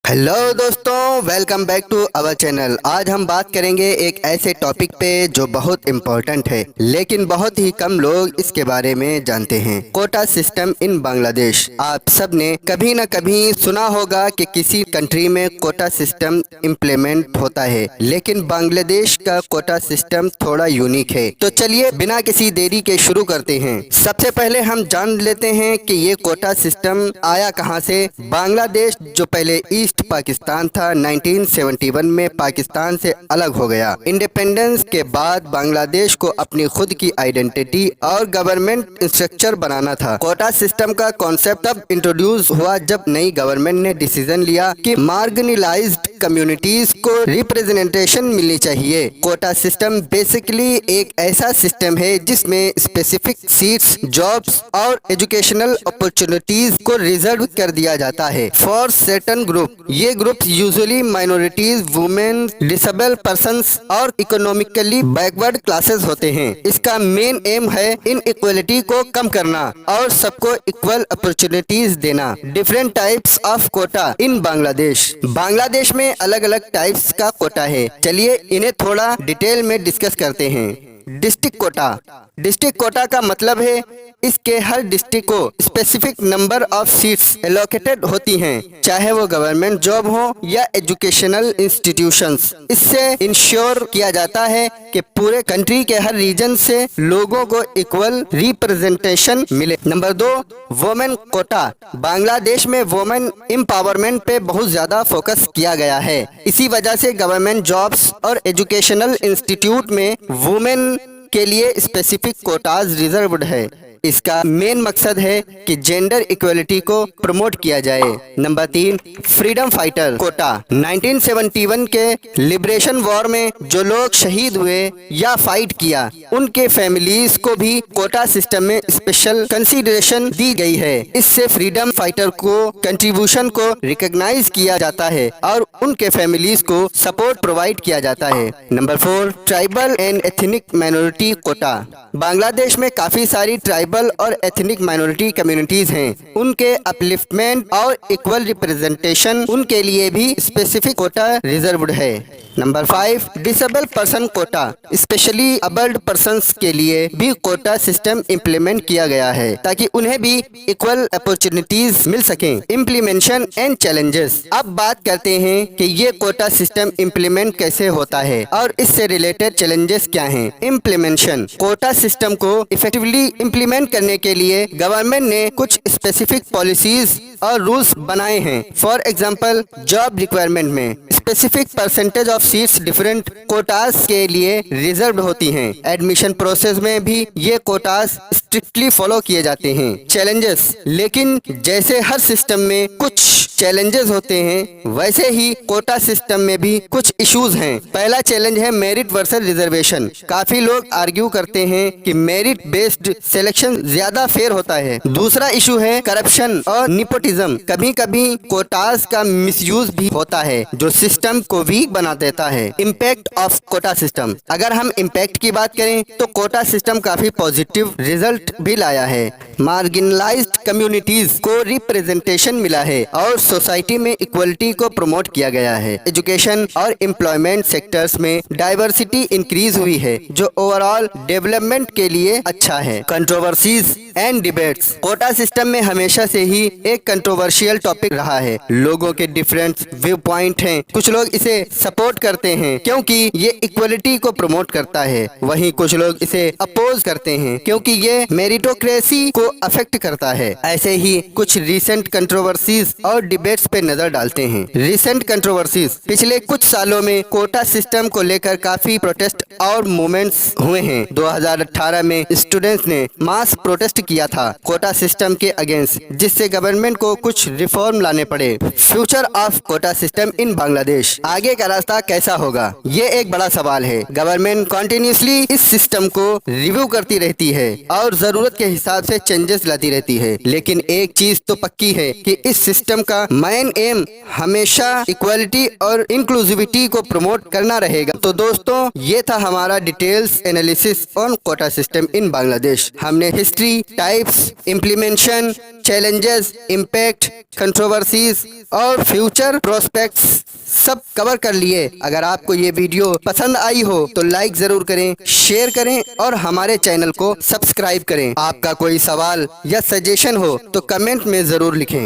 Hello दोस्तों, welcome back to our channel. आज हम बात करेंगे एक ऐसे टॉपिक पे जो बहुत इम्पोर्टेंट है, लेकिन बहुत ही कम लोग इसके बारे में जानते हैं। Kota system in Bangladesh. आप सब ने कभी न कभी सुना होगा कि किसी कंट्री में कोटा सिस्टम इम्प्लीमेंट होता है, लेकिन बांग्लादेश का कोटा सिस्टम थोड़ा यूनिक है। तो चलिए बिना किसी देरी के शुरू करते हैं। सबसे पहले हम जान लेते हैं कि ये कोटा सिस्टम आया कहाँ से। बांग्लादेश जो पहले ईस्ट पाकिस्तान था, 1971 में पाकिस्तान से अलग हो गया। इंडिपेंडेंस के बाद बांग्लादेश को अपनी खुद की आइडेंटिटी और गवर्नमेंट स्ट्रक्चर बनाना था। कोटा सिस्टम का कॉन्सेप्ट तब इंट्रोड्यूस हुआ जब नई गवर्नमेंट ने डिसीजन लिया कि मार्जिनलाइज्ड कम्युनिटीज को रिप्रेजेंटेशन मिलनी चाहिए। कोटा सिस्टम बेसिकली एक ऐसा सिस्टम है जिसमें स्पेसिफिक सीट्स, जॉब्स और एजुकेशनल अपॉर्चुनिटीज को रिजर्व कर दिया जाता है फॉर सर्टेन ग्रुप। ये groups usually minorities, women, disable persons और इकोनॉमिकली बैकवर्ड क्लासेस होते हैं। इसका मेन एम है इनइक्वालिटी को कम करना और सबको इक्वल अपॉर्चुनिटीज देना। डिफरेंट टाइप्स ऑफ कोटा इन बांग्लादेश। बांग्लादेश में अलग अलग टाइप्स का कोटा है। चलिए इन्हें थोड़ा डिटेल में डिस्कस करते हैं। डिस्ट्रिक्ट कोटा। डिस्ट्रिक्ट कोटा का मतलब है इसके हर डिस्ट्रिक्ट को specific number of seats allocated होती हैं, चाहे वो गवर्नमेंट जॉब हो या एजुकेशनल इंस्टीट्यूशंस। इससे इंश्योर किया जाता है कि पूरे कंट्री के हर रीजन से लोगों को इक्वल रिप्रेजेंटेशन मिले। Number 2, women quota. बांग्लादेश में वुमेन एम्पावरमेंट पे बहुत ज्यादा फोकस किया गया है। इसी वजह से गवर्नमेंट जॉब्स और एजुकेशनल इंस्टीट्यूट में वुमेन के लिए स्पेसिफिक कोटाज रिजर्व्ड है। इसका मेन मकसद है कि जेंडर इक्वलिटी को प्रमोट किया जाए। Number 3, freedom fighter Kota. 1971 के लिबरेशन वॉर में जो लोग शहीद हुए या फाइट किया, उनके फैमिलीज को भी कोटा सिस्टम में स्पेशल कंसीडरेशन दी गई है। इससे फ्रीडम फाइटर को कंट्रीब्यूशन को रिकॉग्नाइज किया जाता है और उनके फैमिलीज को सपोर्ट प्रोवाइड किया जाता है। Number 4, tribal and ethnic minority quota. Bangladesh में काफी सारी ट्राइबल और एथनिक माइनॉरिटी कम्युनिटीज हैं। उनके अपलिफ्टमेंट और इक्वल रिप्रेजेंटेशन उनके लिए भी स्पेसिफिक कोटा रिजर्व्ड है। Number 5, disable person quota. Specially abled persons के लिए भी कोटा सिस्टम इम्प्लीमेंट किया गया है ताकि उन्हें भी इक्वल अपॉर्चुनिटीज मिल सकें। Implementation and challenges. अब बात करते हैं कि ये कोटा सिस्टम इम्प्लीमेंट कैसे होता है और इससे रिलेटेड चैलेंजेस क्या हैं। इम्प्लीमेंटेशन। कोटा सिस्टम को इफेक्टिवली इम्प्लीमेंट करने के लिए गवर्नमेंट ने कुछ स्पेसिफिक पॉलिसीज और रूल्स बनाए हैं। फॉर एग्जाम्पल, जॉब रिक्वायरमेंट में specific percentage of seats different quotas के लिए रिजर्व्ड होती हैं। एडमिशन प्रोसेस में भी ये कोटास स्ट्रिक्टली फॉलो किए जाते हैं। चैलेंजेस। लेकिन जैसे हर सिस्टम में कुछ चैलेंजेस होते हैं, वैसे ही कोटा सिस्टम में भी कुछ इश्यूज हैं। पहला चैलेंज है मेरिट वर्सेस रिजर्वेशन। काफी लोग आर्ग्यू करते हैं कि मेरिट बेस्ड सिलेक्शन ज्यादा फेयर होता है। दूसरा इशू है करप्शन और निपोटिज्म। कभी कभी कोटास का मिसयूज भी होता है जो सिस्टम को वीक बना देता है। Impact of quota system. अगर हम इम्पैक्ट की बात करें तो कोटा सिस्टम काफी पॉजिटिव रिजल्ट भी लाया है। मार्जिनलाइज्ड कम्युनिटीज को रिप्रेजेंटेशन मिला है और सोसाइटी में इक्वलिटी को प्रमोट किया गया है। एजुकेशन और एम्प्लॉयमेंट सेक्टर्स में डाइवर्सिटी इंक्रीज हुई है जो ओवरऑल डेवलपमेंट के लिए अच्छा है। Controversies and debates. Quota system में हमेशा से ही एक कंट्रोवर्शियल टॉपिक रहा है। लोगों के डिफरेंट व्यू पॉइंट हैं। कुछ लोग इसे सपोर्ट करते हैं क्योंकि ये इक्वलिटी को प्रमोट करता है, वहीं कुछ लोग इसे अपोज करते हैं क्योंकि ये मेरिटोक्रेसी को अफेक्ट करता है। ऐसे ही कुछ रिसेंट कंट्रोवर्सीज और डिबेट्स पे नजर डालते हैं। Recent controversies. पिछले कुछ सालों में कोटा सिस्टम को लेकर काफी प्रोटेस्ट और मूवमेंट्स हुए हैं। 2018 में स्टूडेंट्स ने मास प्रोटेस्ट किया था कोटा सिस्टम के अगेंस्ट, जिससे गवर्नमेंट को कुछ रिफॉर्म लाने पड़े। Future of Kota system in Bangladesh. आगे का रास्ता कैसा होगा, ये एक बड़ा सवाल है। गवर्नमेंट कॉन्टिन्यूसली इस सिस्टम को रिव्यू करती रहती है और जरूरत के हिसाब से चेंजेस चेंजेस लाती रहती है, लेकिन एक चीज तो पक्की है कि इस सिस्टम का मेन एम हमेशा इक्वालिटी और इंक्लूसिविटी को प्रमोट करना रहेगा। तो दोस्तों, ये था हमारा details analysis on quota system in Bangladesh. हमने history, types, implementation, challenges, impact, controversies और फ्यूचर प्रोस्पेक्ट्स सब कवर कर लिए। अगर आपको ये वीडियो पसंद आई हो तो लाइक जरूर करें, शेयर करें और हमारे चैनल को सब्सक्राइब करें। आपका कोई सवाल या सजेशन हो तो कमेंट में जरूर लिखें।